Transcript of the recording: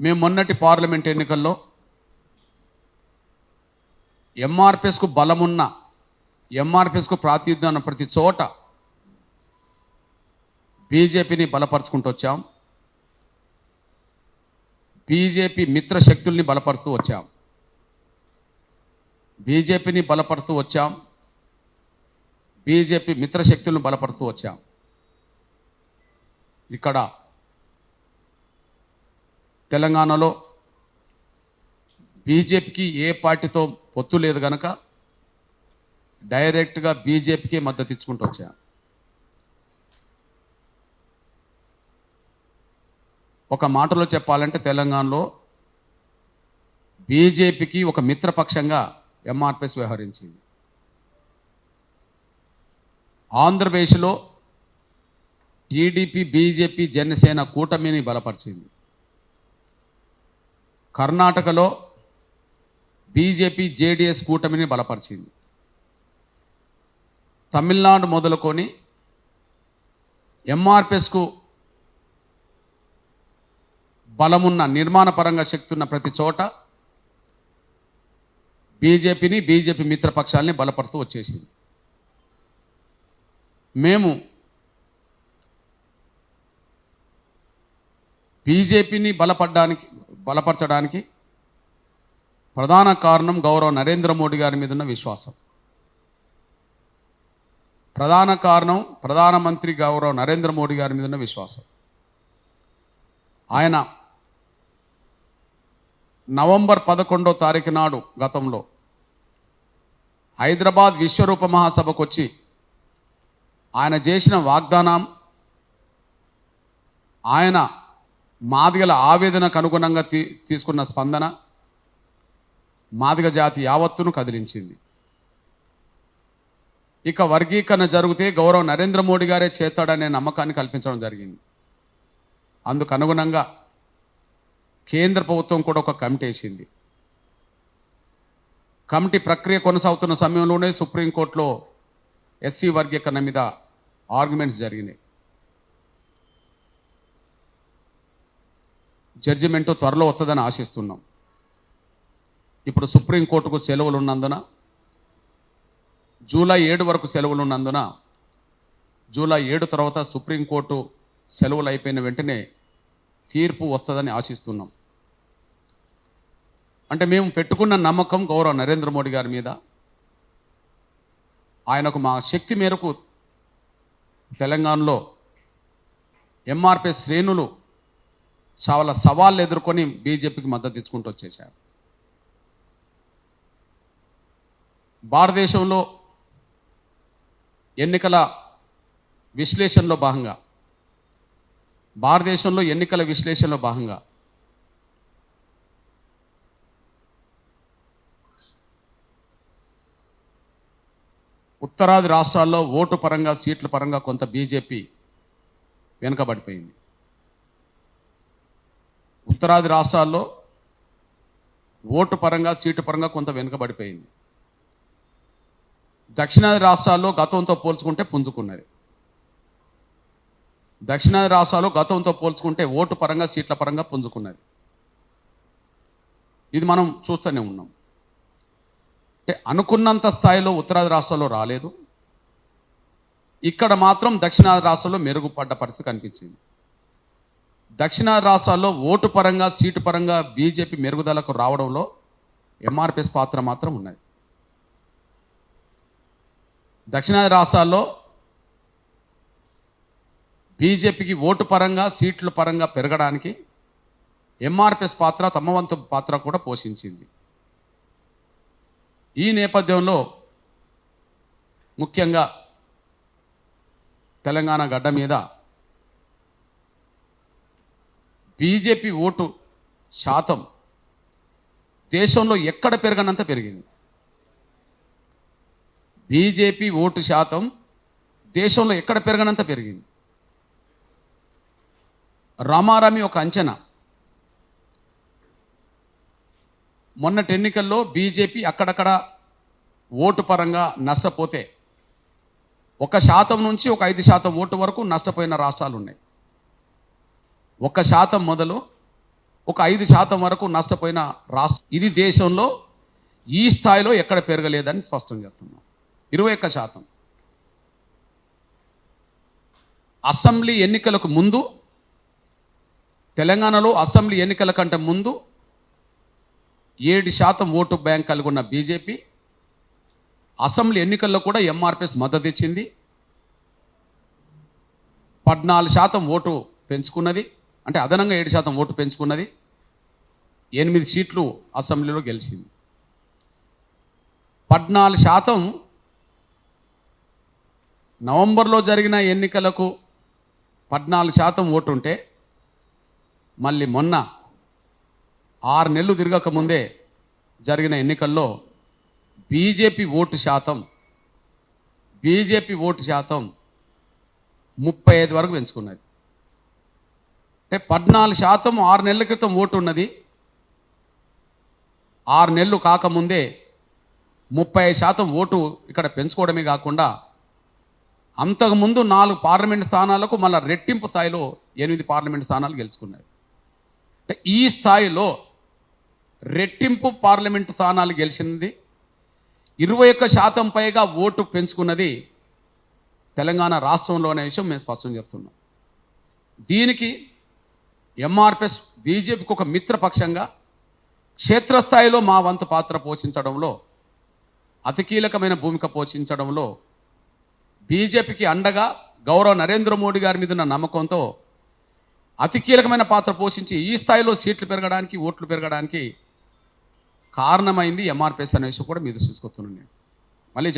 మేము మొన్నటి పార్లమెంట్ ఎన్నికల్లో ఎంఆర్పిఎస్కు బలమున్న, ఎంఆర్పిఎస్కు ప్రాతినిధ్యం ఉన్న ప్రతి చోట బీజేపీని బలపరుచుకుంటూ వచ్చాం. బీజేపీ మిత్ర శక్తుల్ని బలపరుస్తూ వచ్చాం. బీజేపీని బలపరుస్తూ వచ్చాం. బీజేపీ మిత్ర శక్తులను బలపరుస్తూ వచ్చాం. ఇక్కడ తెలంగాణలో బీజేపీకి ఏ పార్టీతో పొత్తు లేదు కనుక డైరెక్ట్గా బీజేపీకి మద్దతు ఇచ్చుకుంటూ వచ్చాం. ఒక మాటలో చెప్పాలంటే తెలంగాణలో బీజేపీకి ఒక మిత్రపక్షంగా ఎంఆర్పిఎస్ వ్యవహరించింది. ఆంధ్రప్రదేశ్లో టీడీపీ, బీజేపీ, జనసేన కూటమిని బలపరిచింది. కర్ణాటకలో బీజేపీ, జేడీఎస్ కూటమిని బలపరిచింది. తమిళనాడు మొదలుకొని ఎంఆర్పిఎస్కు బలమున్న, నిర్మాణపరంగా శక్తి ఉన్న ప్రతి చోట బీజేపీని, బీజేపీ మిత్రపక్షాలని బలపడుతూ వచ్చేసింది. మేము బీజేపీని బలపరచడానికి ప్రధాన కారణం గౌరవ నరేంద్ర మోడీ గారి మీద ఉన్న విశ్వాసం. ప్రధాన కారణం ప్రధానమంత్రి గౌరవ నరేంద్ర మోడీ గారి మీద ఉన్న విశ్వాసం. ఆయన నవంబర్ 11వ తారీఖు నాడు గతంలో హైదరాబాద్ విశ్వరూప మహాసభకు వచ్చి ఆయన చేసిన వాగ్దానం, ఆయన మాదిగల ఆవేదనకు అనుగుణంగా తీసుకున్న స్పందన మాదిగ జాతి యావత్తును కదిలించింది. ఇక వర్గీకరణ జరిగితే గౌరవ నరేంద్ర మోడీ గారే చేస్తాడనే నమ్మకాన్ని కల్పించడం జరిగింది. అందుకు అనుగుణంగా కేంద్ర ప్రభుత్వం కూడా ఒక కమిటీ వేసింది. కమిటీ ప్రక్రియ కొనసాగుతున్న సమయంలోనే సుప్రీంకోర్టులో ఎస్సీ వర్గీకరణ మీద ఆర్గ్యుమెంట్స్ జరిగినాయి. జడ్జిమెంట్ త్వరలో వస్తుందని ఆశిస్తున్నాం. ఇప్పుడు సుప్రీంకోర్టుకు సెలవులు ఉన్నందున, జూలై 7 వరకు సెలవులు ఉన్నందున జూలై 7 తర్వాత సుప్రీంకోర్టు సెలవులు అయిపోయిన వెంటనే తీర్పు వస్తుందని ఆశిస్తున్నాం. అంటే మేము పెట్టుకున్న నమ్మకం గౌరవ నరేంద్ర మోడీ గారి మీద. ఆయనకు మా శక్తి మేరకు తెలంగాణలో ఎంఆర్పిఎస్ శ్రేణులు చాలా సవాళ్ళు ఎదుర్కొని బీజేపీకి మద్దతు ఇచ్చుకుంటూ వచ్చేసారు. భారతదేశంలో ఎన్నికల విశ్లేషణలో భాగంగా ఉత్తరాది రాష్ట్రాల్లో ఓటు పరంగా, సీట్ల పరంగా కొంత బీజేపీ వెనుకబడిపోయింది. ఉత్తరాది రాష్ట్రాల్లో ఓటు పరంగా, సీటు పరంగా కొంత వెనుకబడిపోయింది. దక్షిణాది రాష్ట్రాల్లో గతంతో పోల్చుకుంటే పుంజుకున్నది. దక్షిణాది రాష్ట్రాల్లో గతంతో పోల్చుకుంటే ఓటు పరంగా, సీట్ల పరంగా పుంజుకున్నది. ఇది మనం చూస్తూనే ఉన్నాం. అంటే అనుకున్నంత స్థాయిలో ఉత్తరాది రాష్ట్రాల్లో రాలేదు. ఇక్కడ మాత్రం దక్షిణాది రాష్ట్రాల్లో మెరుగుపడ్డ పరిస్థితి కనిపించింది. దక్షిణాది రాష్ట్రాల్లో ఓటు పరంగా, సీటు పరంగా బీజేపీ మెరుగుదలకు రావడంలో ఎంఆర్పిఎస్ పాత్ర మాత్రం ఉన్నది. దక్షిణాది రాష్ట్రాల్లో బీజేపీకి ఓటు పరంగా, సీట్ల పరంగా పెరగడానికి ఎంఆర్పిఎస్ పాత్ర, తమ వంతు పాత్ర కూడా పోషించింది. ఈ నేపథ్యంలో ముఖ్యంగా తెలంగాణ గడ్డ మీద బీజేపీ ఓటు శాతం దేశంలో ఎక్కడ పెరగనంత పెరిగింది. బీజేపీ ఓటు శాతం దేశంలో ఎక్కడ పెరగనంత పెరిగింది. రామారామి ఒక అంచనా, మొన్నటి ఎన్నికల్లో బీజేపీ అక్కడక్కడ ఓటు పరంగా నష్టపోతే 1% నుంచి 5% ఓటు వరకు నష్టపోయిన రాష్ట్రాలు ఉన్నాయి. 1% మొదలు ఒక 5% వరకు నష్టపోయిన రాష్ట్రం ఇది. దేశంలో ఈ స్థాయిలో ఎక్కడ పెరగలేదని స్పష్టం చేస్తున్నాం. 21%. అసెంబ్లీ ఎన్నికలకు ముందు, తెలంగాణలో అసెంబ్లీ ఎన్నికల కంటే ముందు 7% ఓటు బ్యాంక్ కలిగి ఉన్న బీజేపీ అసెంబ్లీ ఎన్నికల్లో కూడా ఎంఆర్పిఎస్ మద్దతు ఇచ్చింది. 14% ఓటు పెంచుకున్నది, అంటే అదనంగా 7% ఓటు పెంచుకున్నది. 8 సీట్లు అసెంబ్లీలో గెలిచింది. 14% నవంబర్లో జరిగిన ఎన్నికలకు 14% ఓటు ఉంటే, మళ్ళీ మొన్న 6 నెలలు తిరగక ముందే జరిగిన ఎన్నికల్లో బీజేపీ ఓటు శాతం 35 వరకు పెంచుకున్నది. అంటే 14% 6 నెలల క్రితం ఓటు ఉన్నది, 6 నెలలు కాకముందే 35% ఓటు ఇక్కడ పెంచుకోవడమే కాకుండా అంతకుముందు 4 పార్లమెంట్ స్థానాలకు మళ్ళీ రెట్టింపు స్థాయిలో 8 పార్లమెంట్ స్థానాలు గెలుచుకున్నారు. అంటే ఈ స్థాయిలో రెట్టింపు పార్లమెంటు స్థానాలు గెలిచింది, 21% పైగా ఓటు పెంచుకున్నది తెలంగాణ రాష్ట్రంలో అనే విషయం మేము స్పష్టం చేస్తున్నాం. దీనికి ఎంఆర్పిఎస్ బీజేపీకి ఒక మిత్రపక్షంగా క్షేత్రస్థాయిలో మా వంతు పాత్ర పోషించడంలో, అతి కీలకమైన భూమిక పోషించడంలో, బీజేపీకి అండగా గౌరవ నరేంద్ర మోడీ గారి మీద ఉన్న నమ్మకంతో అతి కీలకమైన పాత్ర పోషించి ఈ స్థాయిలో సీట్లు పెరగడానికి, ఓట్లు పెరగడానికి కారణమైంది ఎంఆర్పిఎస్ అనే విషయం కూడా మీద తీసుకొస్తున్నాను నేను.